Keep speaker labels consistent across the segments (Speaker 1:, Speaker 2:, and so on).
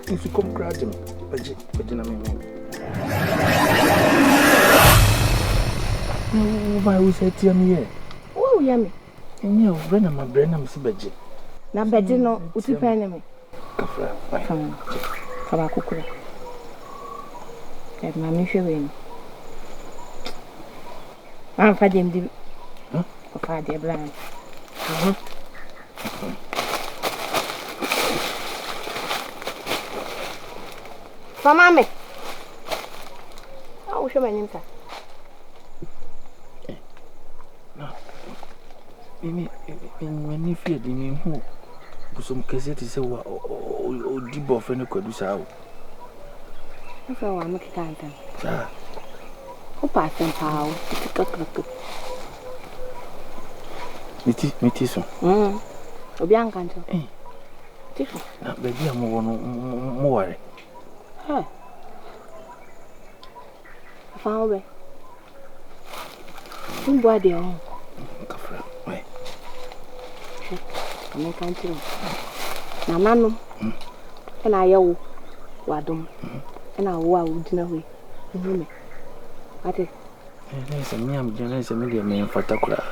Speaker 1: If you come crash him, but why we say to me?
Speaker 2: Oh, yummy.
Speaker 1: And you run my brain, I'm Sibaji.
Speaker 2: Now, Bedino, what's your enemy? From a cooker. That mammy should win. I'm finding the father blind. For mammy. I will show my name.
Speaker 1: When you fear the name who some cassette is a deep of any could do so.
Speaker 2: That's all I'm making. Who passed them power?
Speaker 1: Metiso.
Speaker 2: Obianca.
Speaker 1: Not baby, I'm more.
Speaker 2: Huh? I found it. Who bought your own? I'm country. Nanano, and I owe Wadum, and I would away. What is
Speaker 1: there's a meam generous a million man for Takura.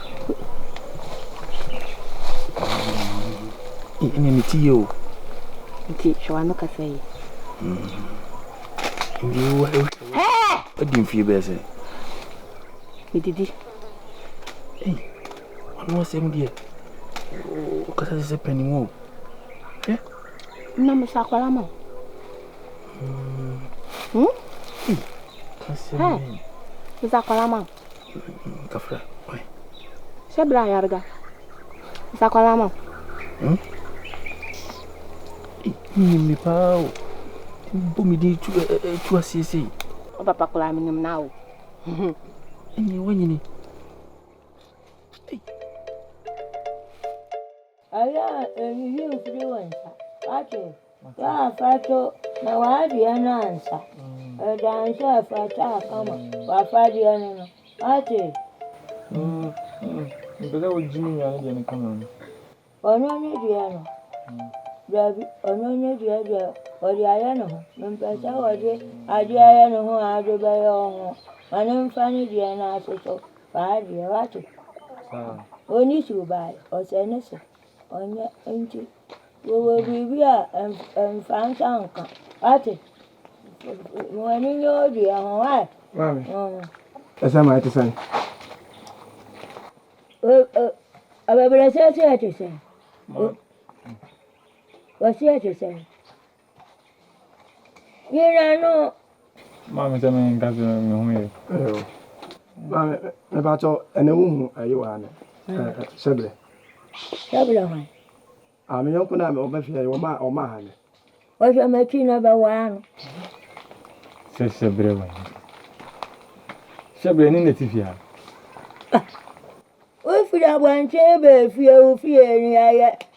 Speaker 1: Enemy you.
Speaker 2: Shall I not say?
Speaker 1: You didn't feel better.
Speaker 2: We did it.
Speaker 1: Hey, one more same dear. Because I say penny more. Yeah?
Speaker 2: No, Miss Aqualamo. Miss Aqualamo.
Speaker 1: Cafra. Why?
Speaker 2: Sebra Yarga. Miss Aqualamo.
Speaker 1: Me pow. Boomy did to a CC.
Speaker 2: Oh, Papa climbing him now.
Speaker 1: And you winning.
Speaker 3: You fluent. Okay. Fato, now I do an answer. A dancer for Takama, for Fadiano. Okay.
Speaker 1: Below Jimmy and come
Speaker 3: Or no Nidiano. Or no Nidia, or the Iano. Numpesa or the Adiano who are the Bayon. My name Fanny Diana, so 5 years. What? Only to buy or send us. On your empty. We will be here and find uncle. At it. When you know the young wife. Mammy.
Speaker 4: As I might say.
Speaker 3: I will say to say. What's here to say? You know.
Speaker 1: Mamma, tell me, cousin,
Speaker 4: Mammy, about all and a woman, you are. Sebby.
Speaker 3: Sebby.
Speaker 4: I'm a young man or my
Speaker 3: What's your making number one?
Speaker 1: Says Sebby. Sebby in the TV.
Speaker 3: If you have one chamber, fear,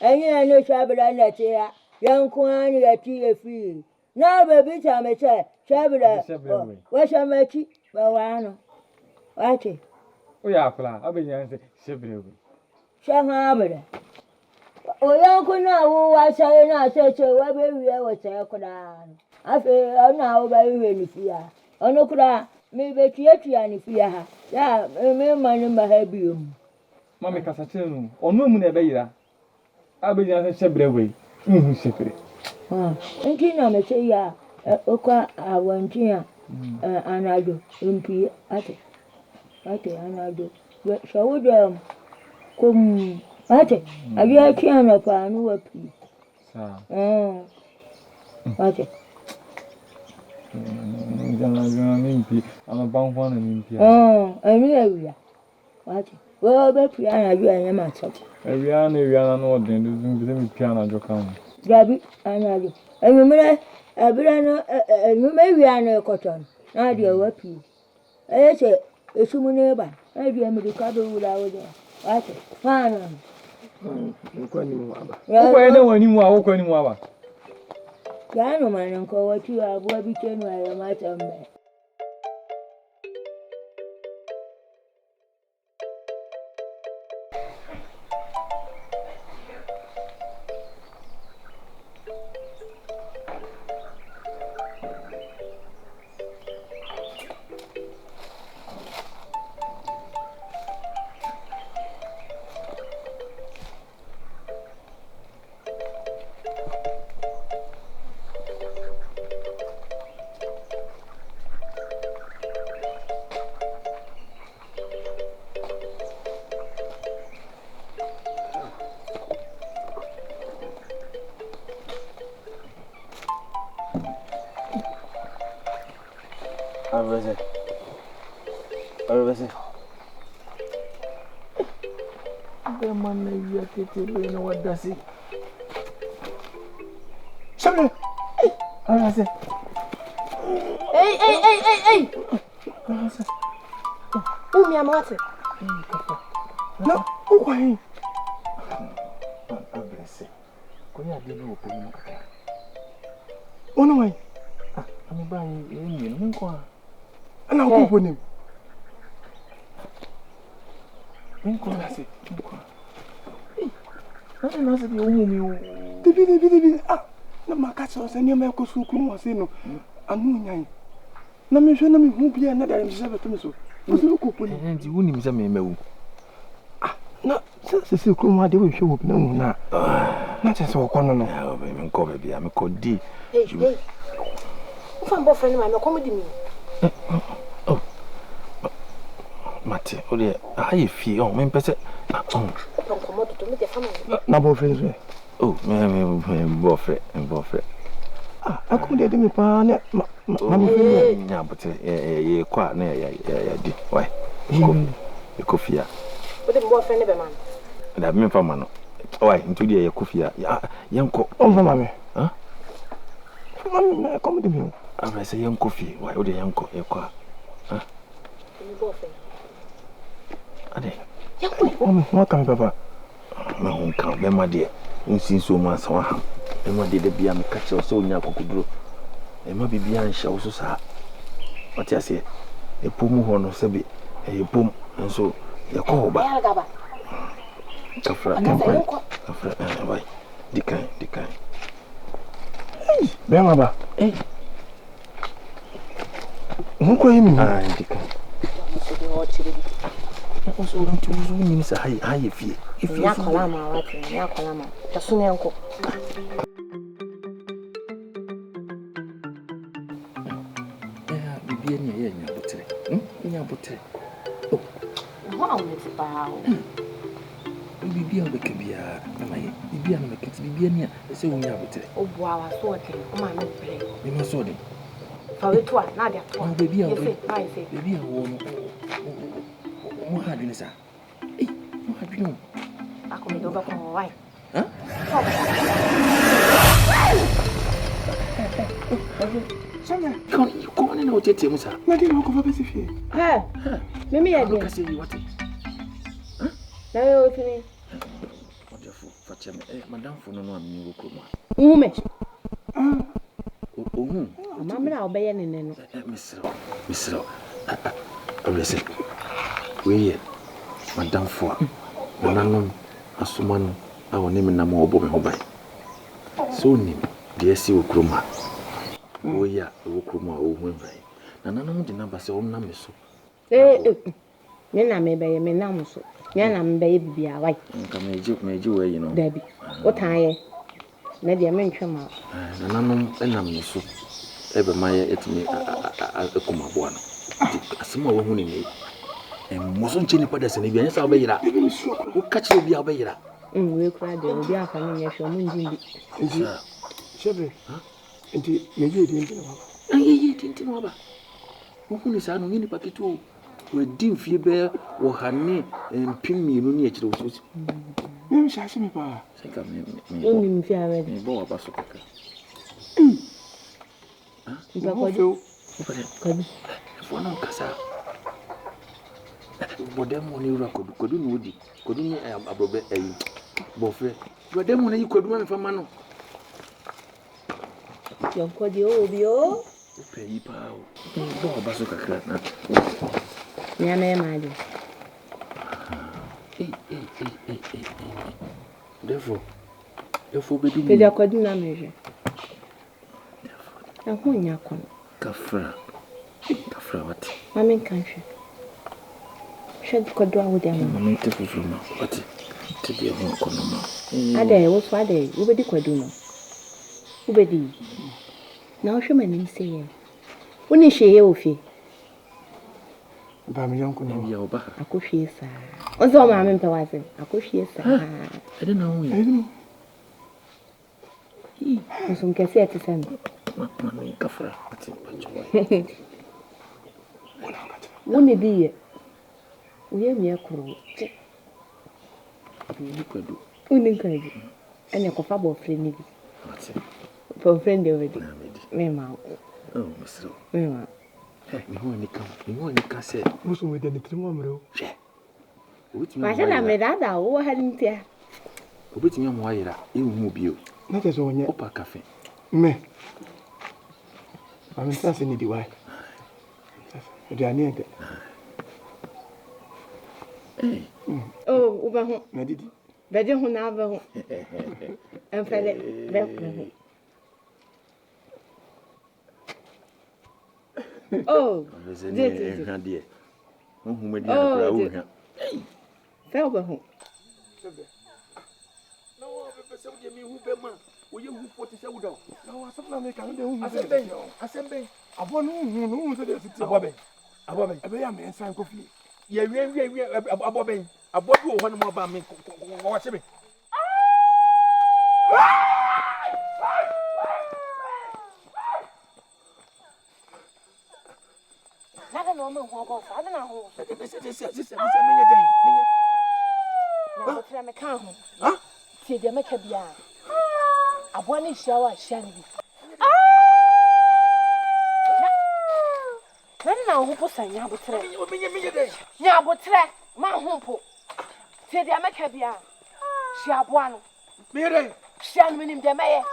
Speaker 3: and you know Shabby and that here, young Kwan, your tea free. Now, baby, I'm a child, Shabby. What's your making? Well, what?
Speaker 1: We are plan. I'll be Sebby.
Speaker 3: Shabby. Oh, young now, who was saying, I said, so what baby was saying, I feel now by really fear. Oh, no, could I maybe Kyekyeku and fear her. Yeah, me, my number have you.
Speaker 5: Mama Casatino, or no moon ever. I be just a brave. Secret.
Speaker 3: And you know, say, ya, Oka, I want here, and I do, MP, at it, and I do. But so would come at it. I get a can of a new pea. Oh, at it.
Speaker 5: I'm a bound one and
Speaker 3: Oh, I knew what? Well, the piano, you and myself.
Speaker 5: Every hour, no, then piano, your come.
Speaker 3: Gabby, and I do. And remember, I know cotton. Now, dear, what you? I say, it's a neighbor. I do a medical without there. What? Fine.
Speaker 5: I know anymore.
Speaker 3: I know my uncle, what you are, what became my matter.
Speaker 1: The man you are taking, what does he?
Speaker 4: Samuel!
Speaker 1: I say,
Speaker 2: Hey! Oh, me, I'm at it.
Speaker 4: No, why?
Speaker 1: I bless you. Go ahead, you know,
Speaker 4: Oh, no, why?
Speaker 1: I'm buying you.
Speaker 4: And I'll go for him.
Speaker 1: I don't know if you
Speaker 4: Debbie, no, my cats was any American who was in. I know. No, me sure me who be another and seven to me so. Was you open
Speaker 1: and you wouldn't miss a memo.
Speaker 4: No, since the silk room, I do show up no, not just walk on.
Speaker 1: No, I'm going to be a code D.
Speaker 2: Hey, if I'm boyfriend, I'm not comedy me.
Speaker 1: Oh, Matty, oh, dear, I feel, my person.
Speaker 2: Don't come out to meet the family.
Speaker 4: Number friends.
Speaker 1: Oh, man, boyfriend.
Speaker 4: I couldn't me, pan.
Speaker 1: Yeah, but you're quite near. Why? You coffee.
Speaker 2: But the boyfriend of a man.
Speaker 1: And I've been for man. Why, into the coffee. Young cook.
Speaker 4: Oh, mamma. Huh? Mamma, come to me.
Speaker 1: I say young coffee. Why would the young cook? Huh? Aden.
Speaker 4: What can Papa?
Speaker 1: My home count, my dear. You see so much. Emma did the beam catch or so near Cocoodro. Emma be behind shows, sir. What I say? A pum horn of Sebi, a boom, and so you call back. Afra, decline.
Speaker 4: Bemaba. Who call him?
Speaker 1: I decline. Also, want to use means a high fee. If you are Colama,
Speaker 2: Colama, the soon uncle.
Speaker 1: Be in your bottle. Oh,
Speaker 2: wow, it's about.
Speaker 1: Be on the cabia, and I be on the cabia, so we have it. Oh, wow, I saw it. Oh, my play. We must saw it.
Speaker 2: For it, not that one.
Speaker 1: Baby,
Speaker 2: I say,
Speaker 1: baby, I won't. What had you, sir? Eh, what have you done?
Speaker 2: I come over from why?
Speaker 1: Huh? Come on, and I'll take him, sir.
Speaker 4: Let him go over the
Speaker 2: Hey, Mimi, I
Speaker 1: look at you. What?
Speaker 2: Huh? No, opening.
Speaker 1: Wonderful. Fetch him, Madame, for no one.
Speaker 2: Woman.
Speaker 1: Oh,
Speaker 2: Mamma, I'll be in.
Speaker 1: Miss, listen. We, Madame, for Mananum, Asuman, our name in Namobo, Hobby. So, name, dear Sea Kroma. Oh, yeah, Okroma, oh, Wembley. And I know the number, so numbers.
Speaker 2: Nena me be me nam so. Nena me be bibia why.
Speaker 1: Nka meji we yi no.
Speaker 2: Dabi. What aye? Na dia mentwe ma.
Speaker 1: Na nanom enam ni so. Ebe maye etimi akomabo no. Asema wo hu ni ni. Moso ncheni pada se ne bia nyesa obeyira. Wo kachi obi obeyira.
Speaker 2: We kura de obi afa no nya hwe mo ndindi.
Speaker 4: Nti shebe. Nti yeje di nti no.
Speaker 1: Yeje di nti no ba. Wo hu ni sa no ni paketu. We di fie be wo hane mpimienu ni akire wo so.
Speaker 4: Me shashi me pa.
Speaker 1: Seka me.
Speaker 2: Oni mfi awede.
Speaker 1: Me bo wa baso kaka.
Speaker 2: Nti akodo. Kodi.
Speaker 1: Fo na kasa. Bodom oni ura kodu no odi. Kodu ni abrobe ayi. Bofre. Bodom na yi kodu ma me fa ma no.
Speaker 2: Yo kodi obi o.
Speaker 1: Peyi pa o. Bo wa baso kaka na.
Speaker 2: Nya na emaje. Defo bedu.
Speaker 3: Peja kwadu na meje. Ako nya kon.
Speaker 1: Kafra what?
Speaker 3: Mami kanhwe. Shedi kwadu awode ama.
Speaker 1: Mami te fufuma. What? Te dia ho kono ma.
Speaker 3: Ade wo so ade, wo bedi kwadu no. Wo bedi. Na wo hwe mani se ye. Wo ni hwe ye ofi.
Speaker 4: Ba mi yanku no.
Speaker 1: Ya oba.
Speaker 3: Akohwe sa. Ozo ma me mpawase. Akohwe sa.
Speaker 1: Ede na ho ye.
Speaker 3: Nso nkese ate sam.
Speaker 1: Mami kafra. Ati pancho.
Speaker 3: Woni bi ye. Uye mi akuru.
Speaker 1: Ni kwadu.
Speaker 3: Uni kwadu. Ene ko fa bo frɛ ni bi.
Speaker 1: Ati.
Speaker 3: For friend already.
Speaker 1: Na me di.
Speaker 3: Me ma.
Speaker 1: Oh, Mr.
Speaker 3: Me ma.
Speaker 1: Mi ho ni ka se.
Speaker 4: Musu we de ni trimo amro.
Speaker 1: Hwe. Obetimi
Speaker 3: Ma sha na me dada wo ha ntia.
Speaker 1: Obetimi amu ayira ehu bi o.
Speaker 4: Na te so onye.
Speaker 1: Opa cafe.
Speaker 4: Me. Mami sanse ni di wai. Odi ani ede.
Speaker 3: Oh, uba ho.
Speaker 4: Na didi.
Speaker 3: Beje ho na aba ho. Enfele be ho. Oh.
Speaker 1: Zene hade. Ohun medi akura wo hwa.
Speaker 3: Fe oba ho.
Speaker 1: Na wo be se wo de mi hu be ma. Wo ye hu 40 se wo do.
Speaker 4: Na wa sapna me kan de hu.
Speaker 1: Asembe.
Speaker 4: Abo no hu no hu se de siti.
Speaker 1: Abo ben.
Speaker 4: Ebe ya me nsan ko fi.
Speaker 1: Ye wie abo ben. Abo bi wo ho no mo ba me wo che me.
Speaker 3: Nada no me ho go fa na ho.
Speaker 1: Se me nye den.
Speaker 3: Na ko tra me kan ho. Ha? Tie de me ka bia. Abo ni hia wa hia ni bi. Na ho po san nya botre.
Speaker 1: Me den.
Speaker 3: Nya botre ma ho po. Tie de me ka bia. Hia abo ano.
Speaker 1: Me den.
Speaker 3: Hia ni nim de me ye.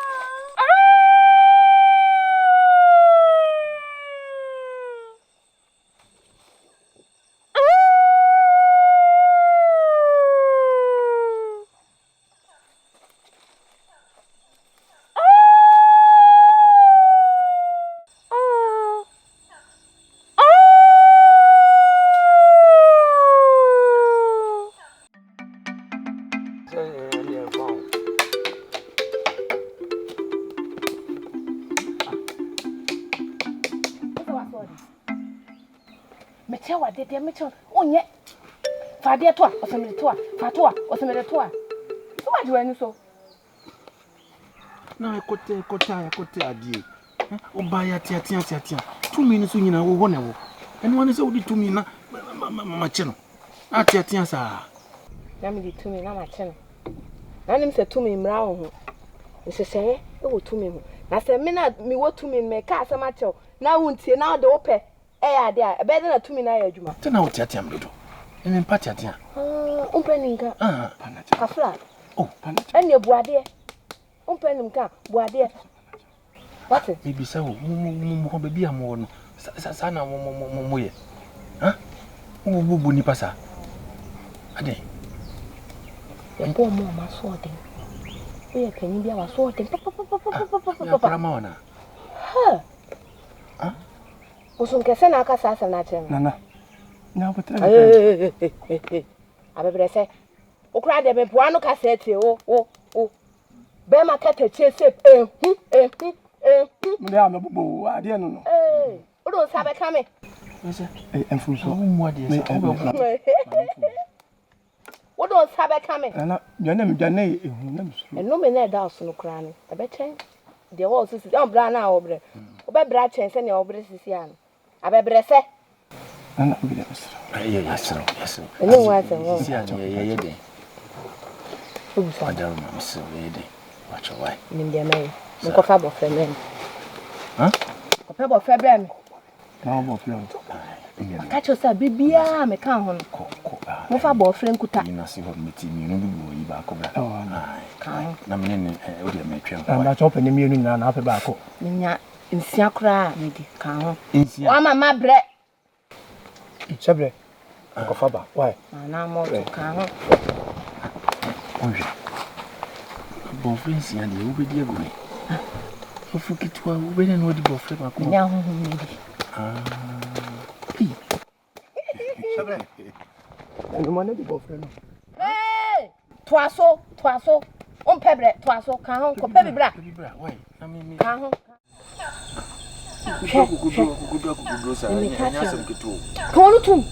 Speaker 3: Dede mecho onye fade to a osemede to a fa to a osemede to a so wa jiwa ni so
Speaker 1: Na kote adie. Oba ya tia. 2 minutes nyina wo ne wo. Eno wane se wo di 2 minutes ma che no. Atia sa.
Speaker 3: na me di tumi na ma che no na nim se tumi mra wo ho seseye e wo tumi ho na se me na mi wo tumi me ka asema che na wo ntie na de wo pe ya de a be de na tumi na ya adwuma
Speaker 1: Tena wo tia mdodo. Ene mpa tia.
Speaker 3: Umpe ninka
Speaker 1: panacha.
Speaker 3: kafla
Speaker 1: Oh, panacha.
Speaker 3: ene buade umpe ninka buade what
Speaker 1: Bibi sa wo mo bebi amo no. Sa na mo ye. Ha? Mo bubu ni pasa. Ade.
Speaker 3: Yeboah mo ma so den. We kan bia wa so den.
Speaker 1: Ya prama wana.
Speaker 3: Ha. Usun kese na aka sasa na chen.
Speaker 4: Nana. Now, but
Speaker 3: I say, O cried a puano cassette, oh, Bema cat a chase,
Speaker 4: Madame, I didn't know.
Speaker 3: Who don't have a coming?
Speaker 4: And from so
Speaker 5: What is it?
Speaker 3: What don't have a coming?
Speaker 4: and your name, Janay,
Speaker 3: And no man doubts no cranny. I bet the walls is on brown over. Obey Bratch and send your breast is young. I bet say,
Speaker 4: and I'll be there.
Speaker 1: Yes.
Speaker 3: and no one said,
Speaker 1: Yeah.
Speaker 3: who's
Speaker 1: I don't remember so lady. Watch your wife.
Speaker 3: in their man. No coffee of men.
Speaker 1: Huh?
Speaker 3: A pebble of February.
Speaker 4: Now, of
Speaker 3: Catch yourself, baby. I'm a count. Move a boyfriend could
Speaker 1: You know, see what meeting you know, you back over.
Speaker 3: Count.
Speaker 1: I'm in a matron.
Speaker 4: I'm not opening the meaning and half a back.
Speaker 3: Minya in Siacra, lady. Count.
Speaker 1: I'm
Speaker 3: My bread.
Speaker 4: Sabre, Faba, why?
Speaker 3: And I'm more to count.
Speaker 1: Boyfriends and you will be away. If you get to a wedding, what do you prefer?
Speaker 3: Now, maybe.
Speaker 4: And the money to go friend.
Speaker 3: Hey! Twasso, on pebble, Twasso, count, baby black.
Speaker 1: Why? I mean,
Speaker 3: Count.
Speaker 1: good.
Speaker 3: Come on, too.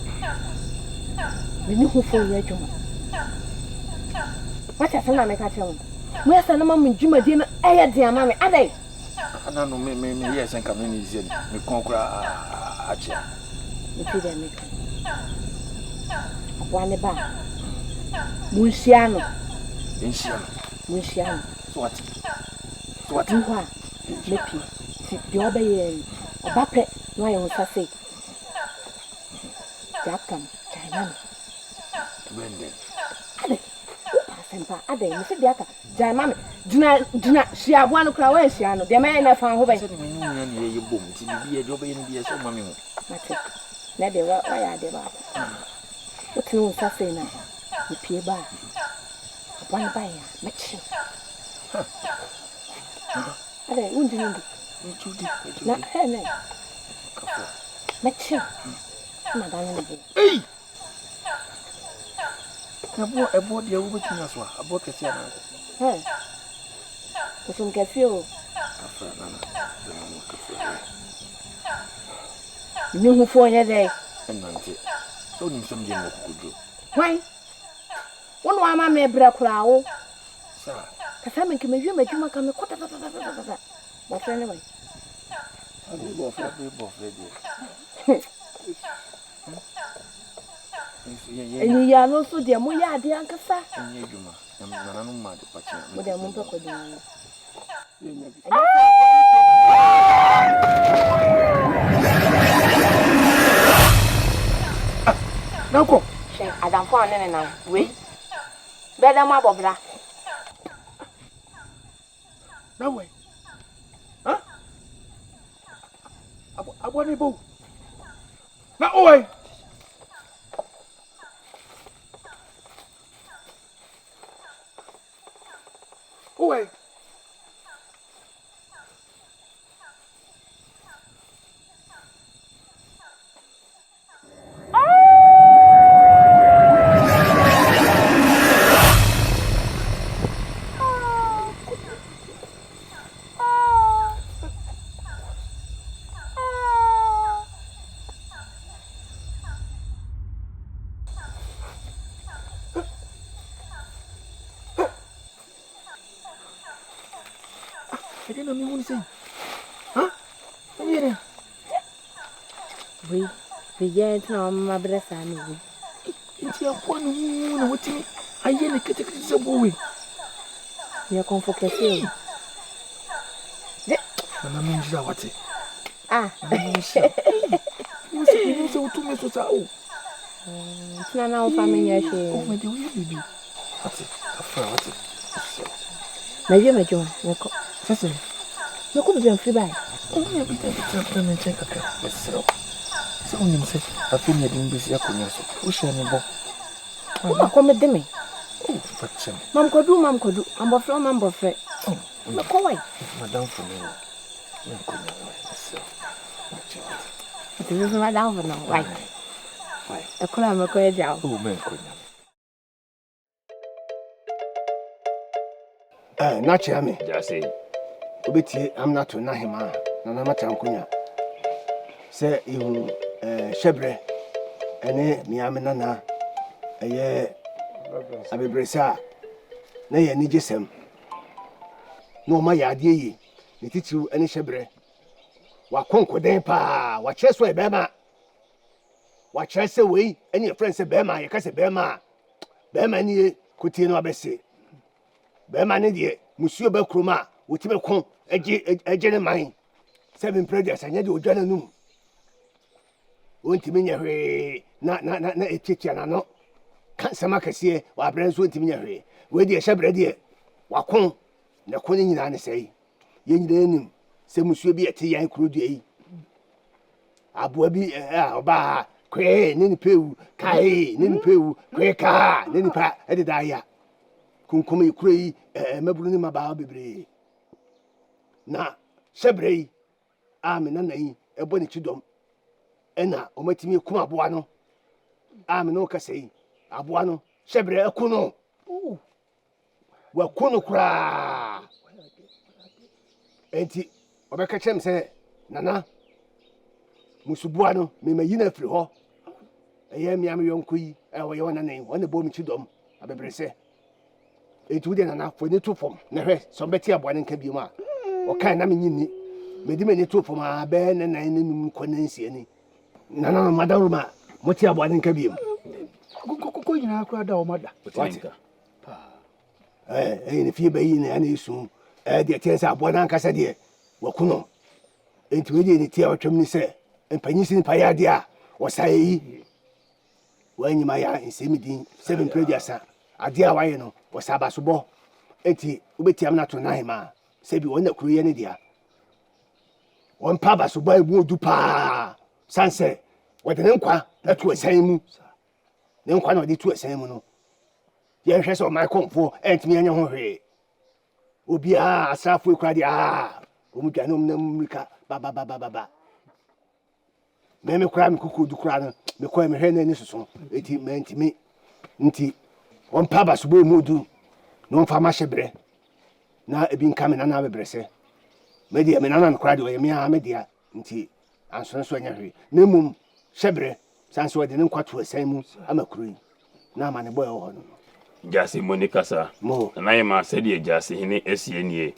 Speaker 3: We knew who for your job. What a son I make a tell. Where's the mamma Jimmy dinner? Dear mammy, are they?
Speaker 1: I don't know, maybe yes, and come in easy. We conquer a chair.
Speaker 3: You see them. One about Luciano. What do you want? Maybe the other year, a bucket, why on Sassy. Jackham, China. Aden, Mr. Diaka, Jammy, do not, she have one crowd, Siano, the man I found over.
Speaker 1: You boom, to be a job in the so mammy.
Speaker 3: Maybe why are they about? What's no Sassy now? You pay by one buyer, much. Aden, wouldn't you? Not her name. Much. Madame.
Speaker 1: Hey! I bought the over to us. I bought a piano.
Speaker 3: Hey, some cafe. You knew who for your day.
Speaker 1: And Nancy. So, need some dinner could do.
Speaker 3: Why? One why my may break crowd.
Speaker 1: Sir,
Speaker 3: Cassam can make you make you come a quarter. But anyway,
Speaker 1: I'll be both ready.
Speaker 3: and you are also dear Moya, dear Uncle Sa.
Speaker 1: And you, and none of my departure.
Speaker 3: With a month of
Speaker 4: Now go.
Speaker 3: I don't find any now. Wait. Better my bobra.
Speaker 4: No way. Huh? I want to go. Now, way. Away.
Speaker 1: I didn't know what to say. Huh?
Speaker 3: We get no my breath. I know.
Speaker 1: It's your one who what me. I hear the critics of boy.
Speaker 3: You're comfortable.
Speaker 1: And I mean, what it?
Speaker 3: Ah,
Speaker 1: You so too much.
Speaker 3: it's not now family.
Speaker 1: Oh, my dear, you do. What's it? What's it?
Speaker 3: Maybe my John.
Speaker 1: Listen,
Speaker 3: No could be free by.
Speaker 1: only everything to check a car. So, only say, I feel you didn't be sick. Who shall me go?
Speaker 3: I'm coming to me.
Speaker 1: Oh, fetch him.
Speaker 3: Mam could do. I'm a from Mambo Fred.
Speaker 1: Oh,
Speaker 3: no, go away.
Speaker 1: Madame for me.
Speaker 3: It is my down for now, right?
Speaker 2: A clam, a coya.
Speaker 1: Oh, man, couldn't.
Speaker 4: Not me.
Speaker 1: Just say,
Speaker 4: Obeti, I'm not to Nahima, Nanamatankunya. Say you, Shebre, and Miamanana, a year, Abebresa, nay, and Nigisem. No, my idea, the teach you any Shebre. What conquer them, pa, what chess way, Bema. What chess away, and your friends say Bema, you can say Bema. Bema, ni Kutino Abesi. Bema, ni Monsieur Belcroma, which will come a general mine. 7 predators, and yet you join a noon. Won't you mean your not a teacher, and no? Can't some see what brands won't mean your way. Where dear Shepherd, dear. What come? The queen in say. Yen denim, say Monsieur be a tea and crude day. Abuabi, ba, cray, ninny pew, kai, ninny pew, cray car, ninny pat, edidaya. Come cray, mebrunim about baby. Na, Shebre, I'm in a name, a bonny chidom. Ena, o matimi kuma abuano. Am no kase. Abuano, Shebre akuno. Wa kuno kra. Enti, obeka chem se nana. Musubuano, me mayina firi ho. Eye mi am yonko yi, e wo ye wona nan, wona bo mi chidom, abebrese. Enti wo de nana fo ne to fom. Na hwe, so beti abuano nka bi mu a. O kan na me nyini. Me di me ne to fom a be ne nan ne num konansie ni. Nana madaruma moti abwane nka biem
Speaker 6: ko nyina akura da o mada
Speaker 1: Botinka.
Speaker 4: ne fie bayi ne ana esu de tiensa abwana nkasa de wakuno enti we de ne tia otwem ni se empanyisi ni payade a wosaye yi wanyima ya nsemidin 7 predators ade a waye no wosaba so bo enti obetiam na to nahima se bi wona kuru ye ne dia won pa ba so bo ebu odu pa sanse wode ne nkwa atu asan mu ne nkwa na wode tu asan mu no ye hwe so my komfo entimi anya ho hwe obi asafo ekura de omu dwanom na mrika ba me kura me kuku du kura no me ko me hwe na ni soso eti mentimi nti won pa ba so bo mu du no mfa ma hyebre na ebi nka me na bebrese me de me na kura de o ye me a me dia nti ansonso anya hwe na mum Shebre sanse wode ne nkwato asan mu amakuru na amane boy ho no
Speaker 1: Jase Monica sa.
Speaker 4: mo
Speaker 1: Na ye ma se de jase hene esie nie.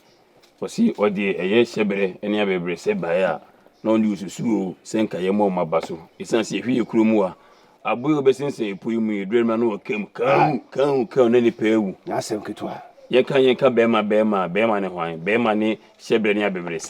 Speaker 1: Osi ode eye Shebre ene abebre se baya na only ususu senka ye mo mabaso. Isanse hwe ekuru mu a aboyo besense epoyi mu edwema na okam kan na ni pewu.
Speaker 4: na asem ketwa
Speaker 1: Ye kan bema ne hwan bema ne Shebre ne abebre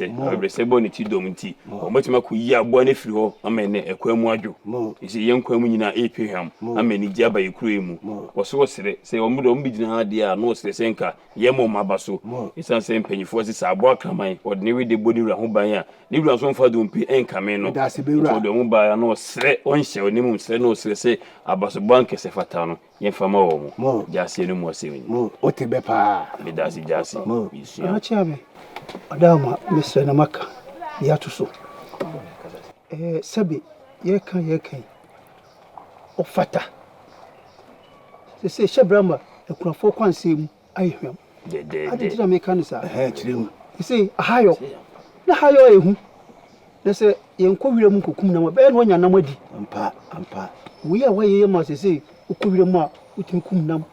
Speaker 1: se bo ne ti dom nti o matima ku yi abo ne firi ho amene ekwamu adwo isi ye nkwamu nyina epehwam amene gi aba yekuru mu wo sere se o mdo mbigina ade a no sere senka ye mo mabaso isanse mpanyifo se sabo akraman o de ne we de bodi wura ho ban a ne wura so mfa do mpi enkame no so de mu ba no sere on hye oni mu sere no sere se abaso banke se fata no ye fama wo mu jase no mo se wen
Speaker 4: otebe pa
Speaker 1: medasi jase
Speaker 6: ana chiame adama Mr. Namaka ya tuso sabi ye kan ofata se Shebrama ekunafo kwansem ayehwam ade tira me kan sa
Speaker 4: chirem
Speaker 6: se ahayo na hayo ehu na se yenko wiram kokum na ma be no nya nam adi
Speaker 4: ampa
Speaker 6: we a waye ma se ukwiram a utinkum nam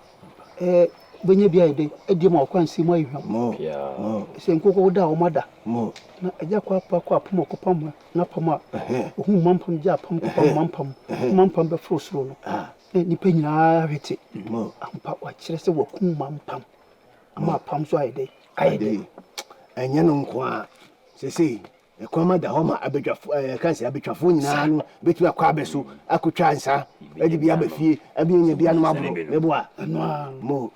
Speaker 6: benye bia ide edi ma kwansem ayehwam
Speaker 4: mo
Speaker 6: se nkoko da o mada
Speaker 4: mo
Speaker 6: na aja kwa apam okopam na pam ohun mampam ja pam kopam mampam be frosro no ni penyina hwete
Speaker 4: mo
Speaker 6: ampa wa kire se wakum mampam ama pam so ayde
Speaker 4: enye no nko a sese ekwama da ho ma abedwafo kanse abetwafo nyina no betu akwa abeso akotwa nsa edi bia ba fie abi nya bia no mabro meboa
Speaker 6: no
Speaker 4: mo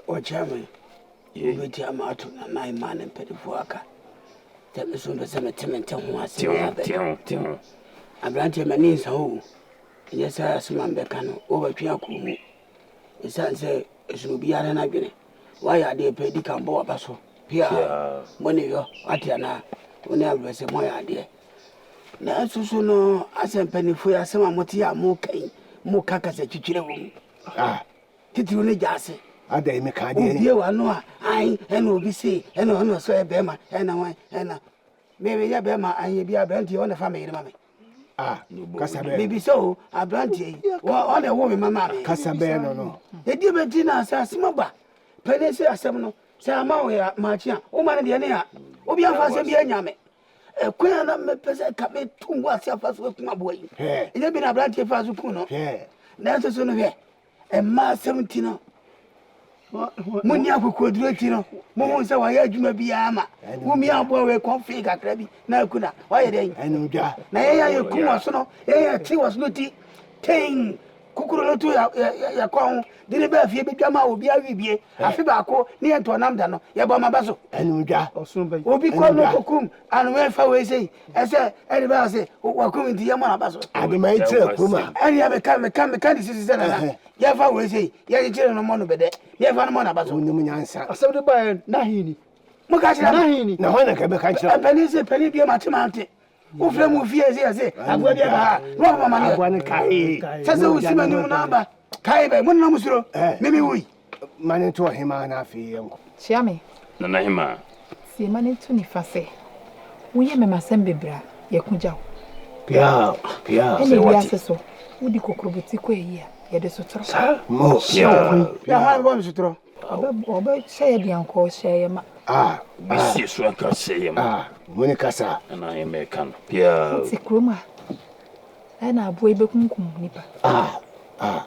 Speaker 7: o chairman beti amato na mai manen pedifo aka tebe so be se metementen ho ase
Speaker 1: tião
Speaker 7: abrante mani sa ho yesa asuma mbeka no o batwe akomu isanse esuru biara na dwene wa ya de pedi kan bo abaso pia moni yo atia na oni abese mo ya de na so no asem panifo ya asem amote ya mo kai mo kakasa twitwire wo titiro ne jase
Speaker 4: ada me ka de
Speaker 7: obi wa no ai ena obi se ena so e be ma ena wan ena me ya be ma ai bi abranti o na fa me ma me
Speaker 4: kasa be
Speaker 7: bibi so abranti o na wo me mama me
Speaker 4: kasa be no
Speaker 7: edi be di na asem ba pane se asem no se ama wo ya ma chi a o ma ne de ne ya obi afa se bi anya me kwa na me pese ka me tungu ase afa so kuma boy enya bi na abranti fa so ku no na so no he e ma 70 no muni akoko duro ti no mo ho se wa ya adwuma bi ama wo mi abo we konfi kakra bi na kuna wa ye den
Speaker 4: enu dwa
Speaker 7: na ye ya kuma so no ye ya ti was no ti ten kukuru no tu ya kwa dire ba fie bi dwama obi awibie afi ba ko ne ye to nam da no ye ba maba so
Speaker 4: enu dwa
Speaker 7: obi ko no kokum anu we fa we sei ese eri ba se wa kum ndi ye mo na ba so
Speaker 4: ade mai tire kuma
Speaker 7: eri ya me ka di sisi na ye fa we sei ye tire no mo no bede ye fa no mo na ba so
Speaker 4: oni mu nyansa
Speaker 6: asɛm de ba na hini
Speaker 7: mo ka kira
Speaker 6: na hini
Speaker 4: na ho na ka be ka kira
Speaker 7: pani bi ma te o fle mu fie ese agwa bi ba no mama na
Speaker 4: agwa ne kai
Speaker 7: sasa o sima ni na ba kai be mo na musuro mimi wi
Speaker 4: mane to hema na afi yanko
Speaker 8: chiame
Speaker 1: na hema
Speaker 8: si mane to ni fa se wo ye me masem bebra ye kujaw
Speaker 4: pia
Speaker 8: se wati so wo di kokrobuti ko eyi a ye de sotro
Speaker 4: mo
Speaker 7: ya ha bo mi sotro
Speaker 8: oba shey de anko shey ma
Speaker 1: bisi so aka shey ma
Speaker 4: moni kasa
Speaker 1: na hema kan pia
Speaker 8: ti kroma na abo ebe kunkum nipa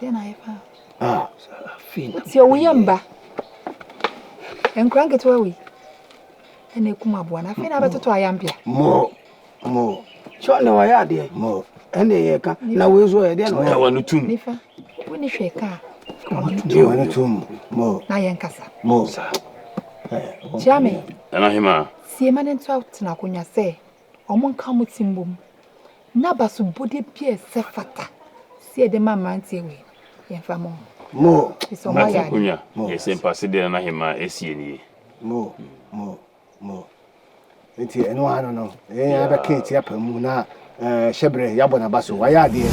Speaker 8: ya na yefa
Speaker 6: fina
Speaker 8: ti o ye mba enkran keto wi ene kuma bo na fina betoto ayampia
Speaker 4: mo
Speaker 7: cho ne wa ya de
Speaker 4: mo
Speaker 7: ene ye ka na we so ye de no
Speaker 1: ya wanu tum
Speaker 8: nifa woni hwe ka
Speaker 4: wanu tum mo
Speaker 8: na yenkasa
Speaker 4: mo
Speaker 8: chiame
Speaker 1: na hema
Speaker 8: sie mane nto out na konya se omo nka mo timbom na baso bode bia se fata sie de mama ntie we yemfa mo so ma ya
Speaker 1: kunya yese mpase de na hema esie ni
Speaker 4: mo enti eno ano no ya ba kenti apamu na shebre yabona baso wa ya de